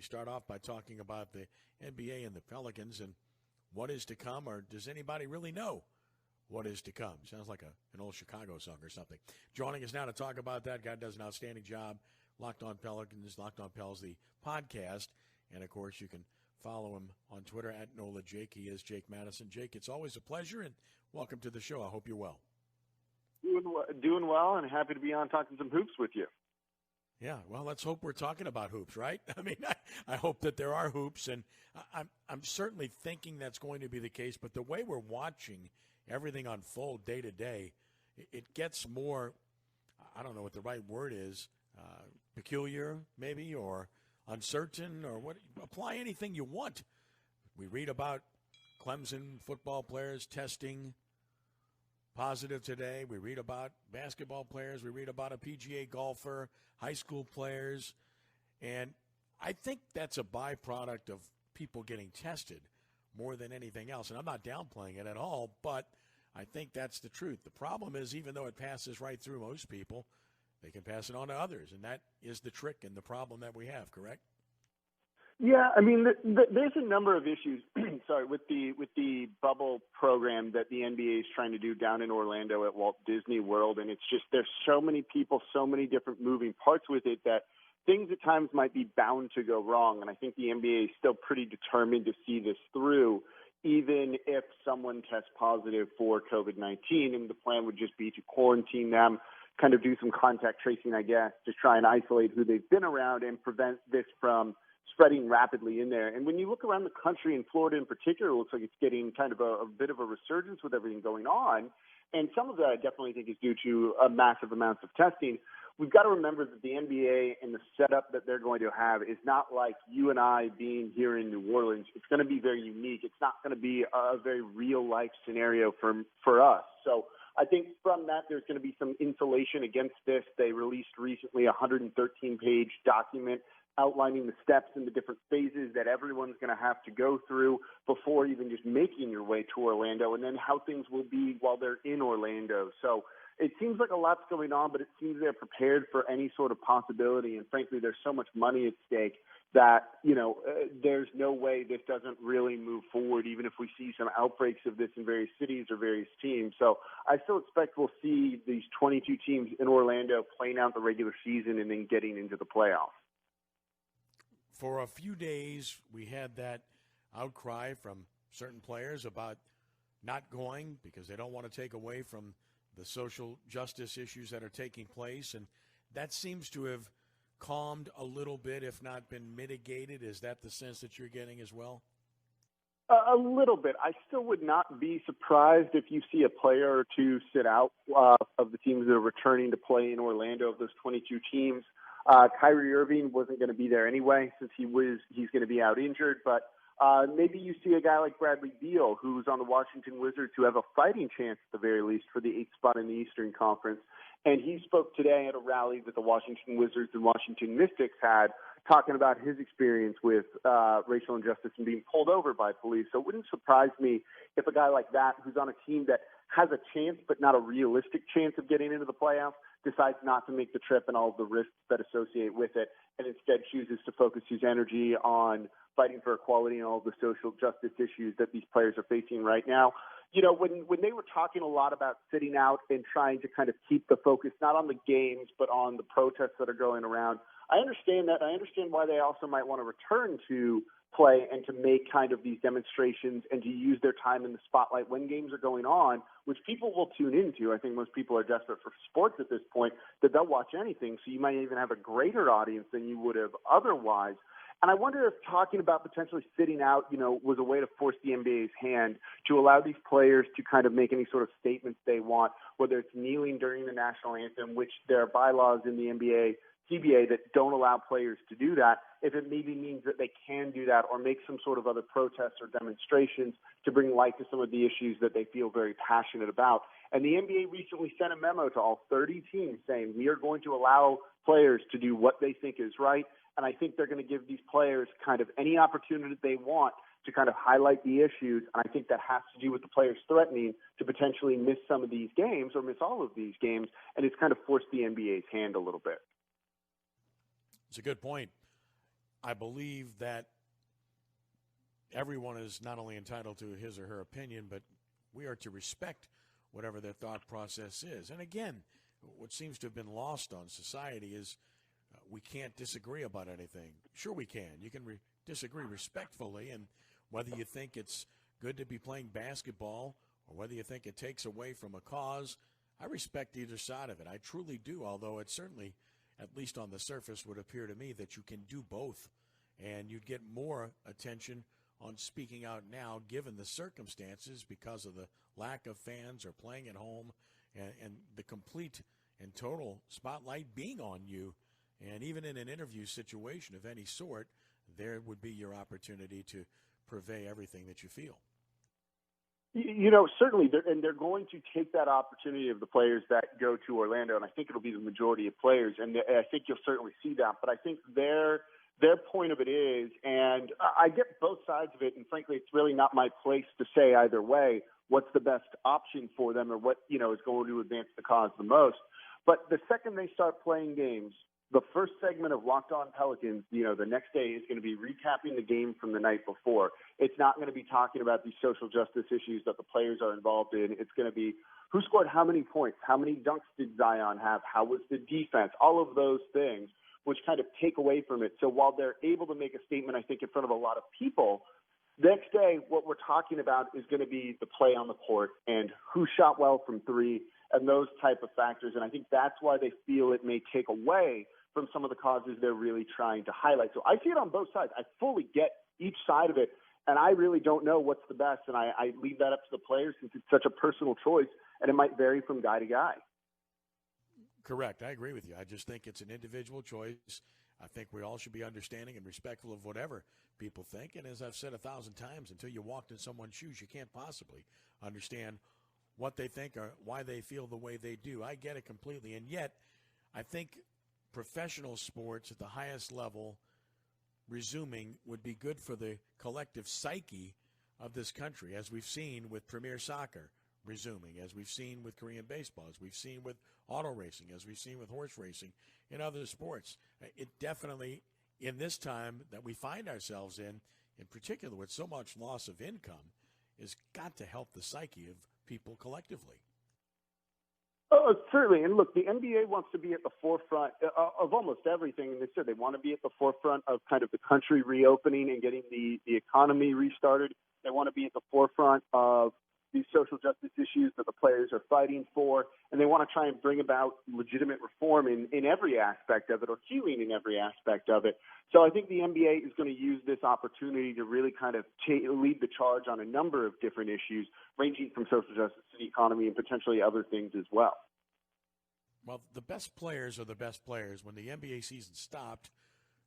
start off by talking about the NBA and the Pelicans and what is to come, or does anybody really know what is to come? Sounds like an old Chicago song or something. Joining us now to talk about that, guy does an outstanding job. Locked on Pelicans, Locked on Pels, the podcast. And, of course, you can follow him on Twitter at NOLA Jake. He is Jake Madison. Jake, it's always a pleasure, and welcome to the show. I hope you're well. Doing well, and happy to be on talking some hoops with you. Yeah, well, let's hope we're talking about hoops, right? I mean, I hope that there are hoops, and I'm certainly thinking that's going to be the case. But the way we're watching everything unfold day to day, it gets more, I don't know what the right word is, peculiar maybe, or uncertain, or what. Apply anything you want. We read about Clemson football players testing positive today. We read about basketball players. We read about a PGA golfer, high school players. And I think that's a byproduct of people getting tested more than anything else. And I'm not downplaying it at all, but I think that's the truth. The problem is, even though it passes right through most people, they can pass it on to others. And that is the trick and the problem that we have, correct? Yeah, I mean, there's a number of issues. Sorry, with the bubble program that the NBA is trying to do down in Orlando at Walt Disney World, and it's just there's so many people, so many different moving parts with it that things at times might be bound to go wrong. And I think the NBA is still pretty determined to see this through, even if someone tests positive for COVID-19, and the plan would just be to quarantine them, kind of do some contact tracing, I guess, to try and isolate who they've been around and prevent this from spreading rapidly in there. And when you look around the country, in Florida in particular, it looks like it's getting kind of a bit of a resurgence with everything going on. And some of that I definitely think is due to a massive amounts of testing. We've got to remember that the NBA and the setup that they're going to have is not like you and I being here in New Orleans. It's going to be very unique. It's not going to be a very real-life scenario for us. So I think from that, there's going to be some insulation against this. They released recently a 113-page document outlining the steps and the different phases that everyone's going to have to go through before even just making your way to Orlando, and then how things will be while they're in Orlando. So it seems like a lot's going on, but it seems they're prepared for any sort of possibility. And frankly, there's so much money at stake that, there's no way this doesn't really move forward, even if we see some outbreaks of this in various cities or various teams. So I still expect we'll see these 22 teams in Orlando playing out the regular season and then getting into the playoffs. For a few days, we had that outcry from certain players about not going because they don't want to take away from the social justice issues that are taking place. And that seems to have calmed a little bit, if not been mitigated. Is that the sense that you're getting as well? A little bit. I still would not be surprised if you see a player or two sit out of the teams that are returning to play in Orlando, of those 22 teams. Kyrie Irving wasn't going to be there anyway since he's going to be out injured. But maybe you see a guy like Bradley Beal, who's on the Washington Wizards, who have a fighting chance at the very least for the 8th spot in the Eastern Conference. And he spoke today at a rally that the Washington Wizards and Washington Mystics had, talking about his experience with racial injustice and being pulled over by police. So it wouldn't surprise me if a guy like that, who's on a team that has a chance but not a realistic chance of getting into the playoffs, decides not to make the trip and all of the risks that associate with it, and instead chooses to focus his energy on fighting for equality and all of the social justice issues that these players are facing right now. When they were talking a lot about sitting out and trying to kind of keep the focus not on the games but on the protests that are going around, I understand that. I understand why they also might want to return to play and to make kind of these demonstrations and to use their time in the spotlight when games are going on, which people will tune into. I think most people are desperate for sports at this point that they'll watch anything. So you might even have a greater audience than you would have otherwise. And I wonder if talking about potentially sitting out, was a way to force the NBA's hand to allow these players to kind of make any sort of statements they want, whether it's kneeling during the national anthem, which there are bylaws in the NBA, CBA that don't allow players to do that, if it maybe means that they can do that or make some sort of other protests or demonstrations to bring light to some of the issues that they feel very passionate about. And the NBA recently sent a memo to all 30 teams saying we are going to allow players to do what they think is right. And I think they're going to give these players kind of any opportunity they want to kind of highlight the issues. And I think that has to do with the players threatening to potentially miss some of these games or miss all of these games. And it's kind of forced the NBA's hand a little bit. It's a good point. I believe that everyone is not only entitled to his or her opinion, but we are to respect whatever their thought process is. And again, what seems to have been lost on society is we can't disagree about anything. Sure we can. You can disagree respectfully, and whether you think it's good to be playing basketball or whether you think it takes away from a cause, I respect either side of it. I truly do, although it certainly, at least on the surface, would appear to me that you can do both, and you'd get more attention on speaking out now given the circumstances because of the lack of fans or playing at home and the complete and total spotlight being on you. And even in an interview situation of any sort, there would be your opportunity to purvey everything that you feel. Certainly, they're going to take that opportunity of the players that go to Orlando, and I think it'll be the majority of players, and I think you'll certainly see that. But I think their point of it is, and I get both sides of it, and frankly, it's really not my place to say either way what's the best option for them or what, is going to advance the cause the most. But the second they start playing games, the first segment of Locked On Pelicans, the next day is going to be recapping the game from the night before. It's not going to be talking about these social justice issues that the players are involved in. It's going to be who scored how many points, how many dunks did Zion have, how was the defense, all of those things, which kind of take away from it. So while they're able to make a statement, I think, in front of a lot of people, the next day what we're talking about is going to be the play on the court and who shot well from three and those type of factors. And I think that's why they feel it may take away from some of the causes they're really trying to highlight. So I see it on both sides. I fully get each side of it, and I really don't know what's the best, and I leave that up to the players since it's such a personal choice, and it might vary from guy to guy. Correct. I agree with you. I just think it's an individual choice. I think we all should be understanding and respectful of whatever people think. And as I've said 1,000 times, until you walked in someone's shoes, you can't possibly understand what they think or why they feel the way they do. I get it completely. And yet, I think professional sports at the highest level resuming would be good for the collective psyche of this country, as we've seen with Premier Soccer resuming, as we've seen with Korean baseball, as we've seen with auto racing, as we've seen with horse racing in other sports. It definitely, in this time that we find ourselves in particular with so much loss of income, has got to help the psyche of people collectively. Oh, certainly. And look, the NBA wants to be at the forefront of almost everything. And they said they want to be at the forefront of kind of the country reopening and getting the economy restarted. They want to be at the forefront of these social justice issues that the players are fighting for. And they want to try and bring about legitimate reform in every aspect of it, or healing in every aspect of it. So I think the NBA is going to use this opportunity to really kind of lead the charge on a number of different issues, ranging from social justice to the economy and potentially other things as well. Well, the best players are the best players. When the NBA season stopped,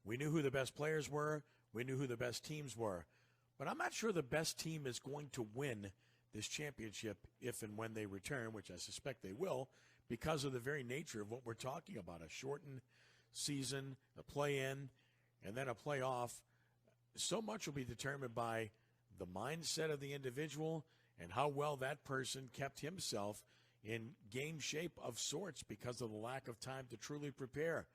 we knew who the best players were. We knew who the best teams were. But I'm not sure the best team is going to win this championship if and when they return, which I suspect they will, because of the very nature of what we're talking about, a shortened season, a play-in, and then a playoff. So much will be determined by the mindset of the individual and how well that person kept himself in game shape of sorts because of the lack of time to truly prepare.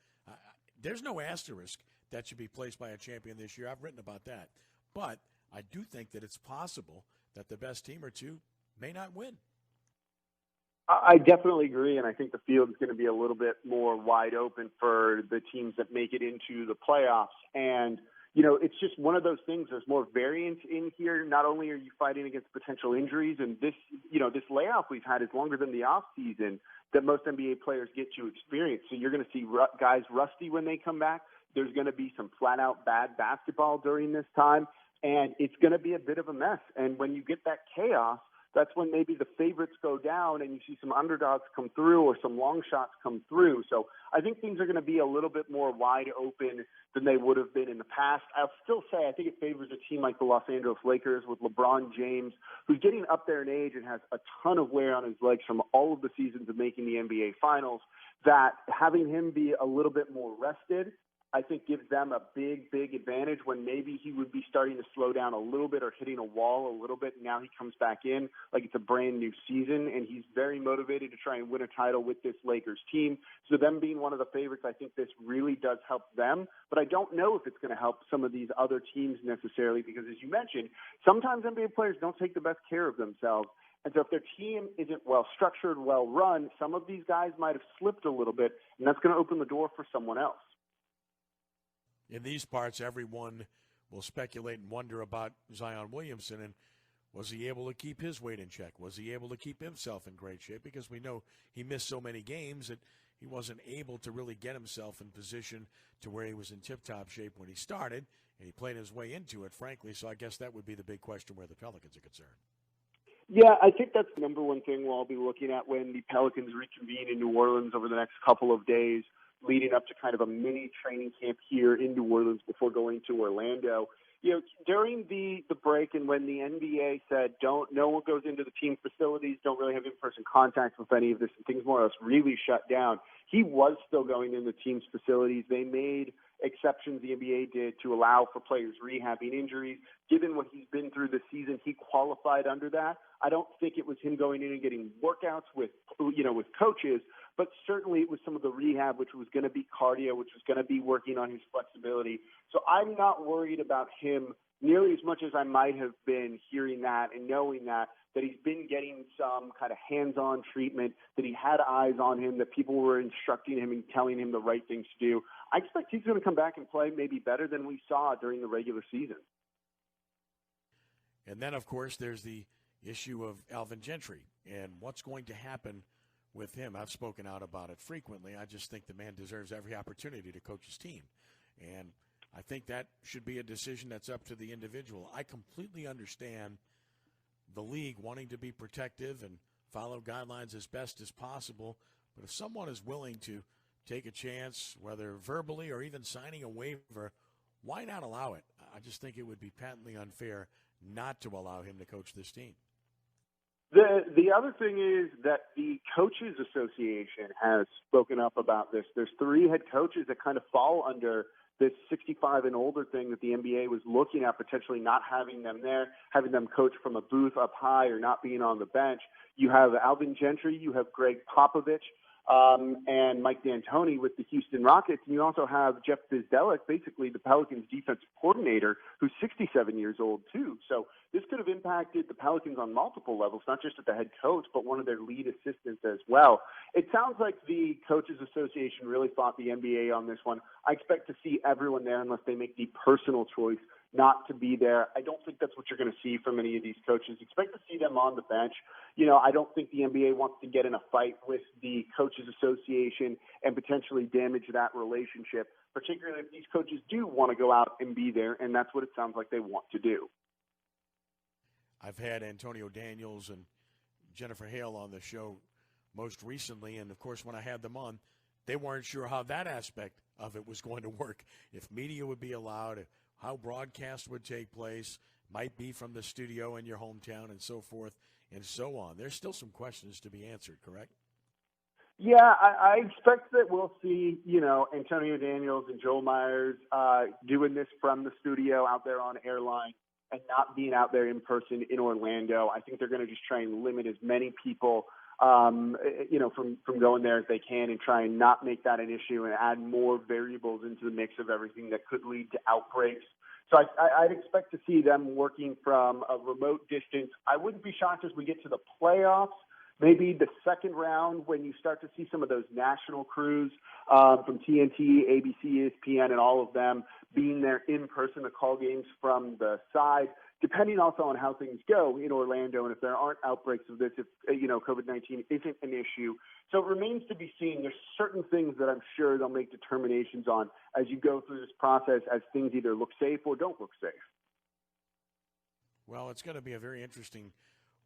There's no asterisk that should be placed by a champion this year. I've written about that. But I do think that it's possible that the best team or two may not win. I definitely agree, and I think the field is going to be a little bit more wide open for the teams that make it into the playoffs. And, it's just one of those things. There's more variance in here. Not only are you fighting against potential injuries, and this layoff we've had is longer than the off season that most NBA players get to experience. So you're going to see guys rusty when they come back. There's going to be some flat-out bad basketball during this time, and it's going to be a bit of a mess. And when you get that chaos, that's when maybe the favorites go down and you see some underdogs come through or some long shots come through. So I think things are going to be a little bit more wide open than they would have been in the past. I'll still say I think it favors a team like the Los Angeles Lakers with LeBron James, who's getting up there in age and has a ton of wear on his legs from all of the seasons of making the NBA Finals, that having him be a little bit more rested I think gives them a big, big advantage when maybe he would be starting to slow down a little bit or hitting a wall a little bit. Now he comes back in like it's a brand new season, and he's very motivated to try and win a title with this Lakers team. So them being one of the favorites, I think this really does help them. But I don't know if it's going to help some of these other teams necessarily because, as you mentioned, sometimes NBA players don't take the best care of themselves. And so if their team isn't well structured, well run, some of these guys might have slipped a little bit, and that's going to open the door for someone else. In these parts, everyone will speculate and wonder about Zion Williamson and was he able to keep his weight in check? Was he able to keep himself in great shape? Because we know he missed so many games that he wasn't able to really get himself in position to where he was in tip-top shape when he started, and he played his way into it, frankly. So I guess that would be the big question where the Pelicans are concerned. Yeah, I think that's the number one thing we'll all be looking at when the Pelicans reconvene in New Orleans over the next couple of days, leading up to kind of a mini training camp here in New Orleans before going to Orlando. You know, during the break and when the NBA said no one goes into the team facilities, don't really have in-person contact with any of this, and things more or less really shut down, he was still going in the team's facilities. They made exceptions, the NBA did, to allow for players rehabbing injuries. Given what he's been through this season, he qualified under that. I don't think it was him going in and getting workouts with coaches, but certainly it was some of the rehab, which was going to be cardio, which was going to be working on his flexibility. So I'm not worried about him nearly as much as I might have been hearing that and knowing that he's been getting some kind of hands-on treatment, that he had eyes on him, that people were instructing him and telling him the right things to do. I expect he's going to come back and play maybe better than we saw during the regular season. And then, of course, there's the issue of Alvin Gentry and what's going to happen with him. I've spoken out about it frequently. I just think the man deserves every opportunity to coach his team. And I think that should be a decision that's up to the individual. I completely understand the league wanting to be protective and follow guidelines as best as possible. But if someone is willing to take a chance, whether verbally or even signing a waiver, why not allow it? I just think it would be patently unfair not to allow him to coach this team. The other thing is that the Coaches Association has spoken up about this. There's 3 head coaches that kind of fall under this 65 and older thing that the NBA was looking at, potentially not having them there, having them coach from a booth up high or not being on the bench. You have Alvin Gentry, you have Greg Popovich, and Mike D'Antoni with the Houston Rockets. And you also have Jeff Bizdelek, basically the Pelicans defensive coordinator, who's 67 years old too. So this could have impacted the Pelicans on multiple levels, not just at the head coach, but one of their lead assistants as well. It sounds like the Coaches Association really fought the NBA on this one. I expect to see everyone there unless they make the personal choice not to be there. I don't think that's what you're going to see from any of these coaches. Expect to see them on the bench. You know, I don't think the NBA wants to get in a fight with the Coaches Association and potentially damage that relationship, particularly if these coaches do want to go out and be there, and that's what it sounds like they want to do. I've had Antonio Daniels and Jennifer Hale on the show most recently, and, of course, when I had them on, they weren't sure how that aspect of it was going to work, if media would be allowed, how broadcast would take place, might be from the studio in your hometown and so forth and so on. There's still some questions to be answered, correct? Yeah, I expect that we'll see, Antonio Daniels and Joel Myers doing this from the studio out there on airline and not being out there in person in Orlando. I think they're going to just try and limit as many people from going there as they can and try and not make that an issue and add more variables into the mix of everything that could lead to outbreaks. So I'd expect to see them working from a remote distance. I wouldn't be shocked as we get to the playoffs, maybe the second round when you start to see some of those national crews from TNT, ABC, ESPN, and all of them being there in person to call games from the side, depending also on how things go in Orlando and if there aren't outbreaks of this, if, COVID-19 isn't an issue. So it remains to be seen. There's certain things that I'm sure they'll make determinations on as you go through this process as things either look safe or don't look safe. Well, it's going to be a very interesting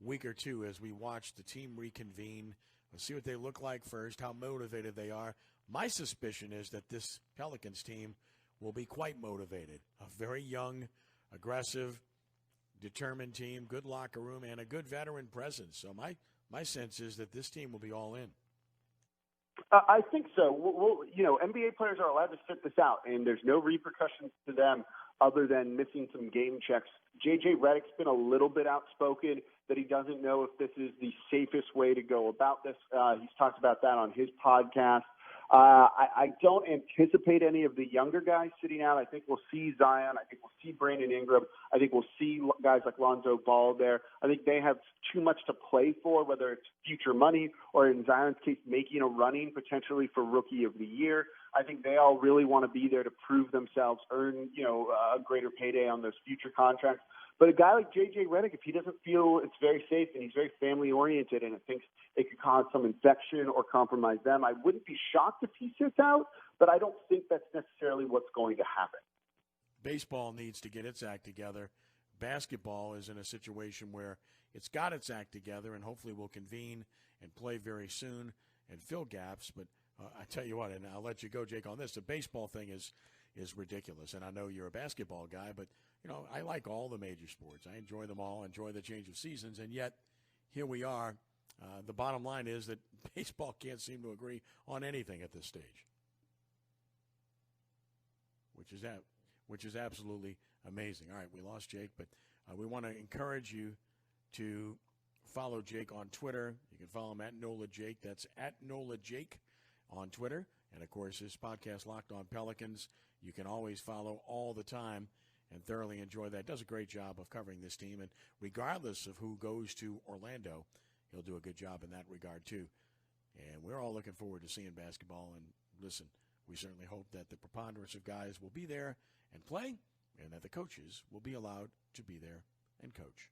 week or two as we watch the team reconvene. We'll see what they look like first, how motivated they are. My suspicion is that this Pelicans team will be quite motivated. A very young, aggressive, determined team, good locker room, and a good veteran presence. So my sense is that this team will be all in. I think so. NBA players are allowed to sit this out, and there's no repercussions to them other than missing some game checks. J.J. Redick's been a little bit outspoken that he doesn't know if this is the safest way to go about this. He's talked about that on his podcast. I don't anticipate any of the younger guys sitting out. I think we'll see Zion. I think we'll see Brandon Ingram. I think we'll see guys like Lonzo Ball there. I think they have too much to play for, whether it's future money or, in Zion's case, making a running potentially for Rookie of the Year. I think they all really want to be there to prove themselves, earn, a greater payday on those future contracts. But a guy like J.J. Redick, if he doesn't feel it's very safe and he's very family-oriented and thinks it could cause some infection or compromise them, I wouldn't be shocked if he sits out, but I don't think that's necessarily what's going to happen. Baseball needs to get its act together. Basketball is in a situation where it's got its act together and hopefully will convene and play very soon and fill gaps. But I tell you what, and I'll let you go, Jake, on this. The baseball thing is ridiculous, and I know you're a basketball guy, but I like all the major sports. I enjoy them all, enjoy the change of seasons, and yet here we are. The bottom line is that baseball can't seem to agree on anything at this stage, which is absolutely amazing. All right, we lost Jake, but we want to encourage you to follow Jake on Twitter. You can follow him at NOLA Jake. That's at NOLA Jake on Twitter. And, of course, his podcast, Locked On Pelicans, you can always follow all the time and thoroughly enjoy that. Does a great job of covering this team. And regardless of who goes to Orlando, he'll do a good job in that regard, too. And we're all looking forward to seeing basketball. And, listen, we certainly hope that the preponderance of guys will be there and play, and that the coaches will be allowed to be there and coach.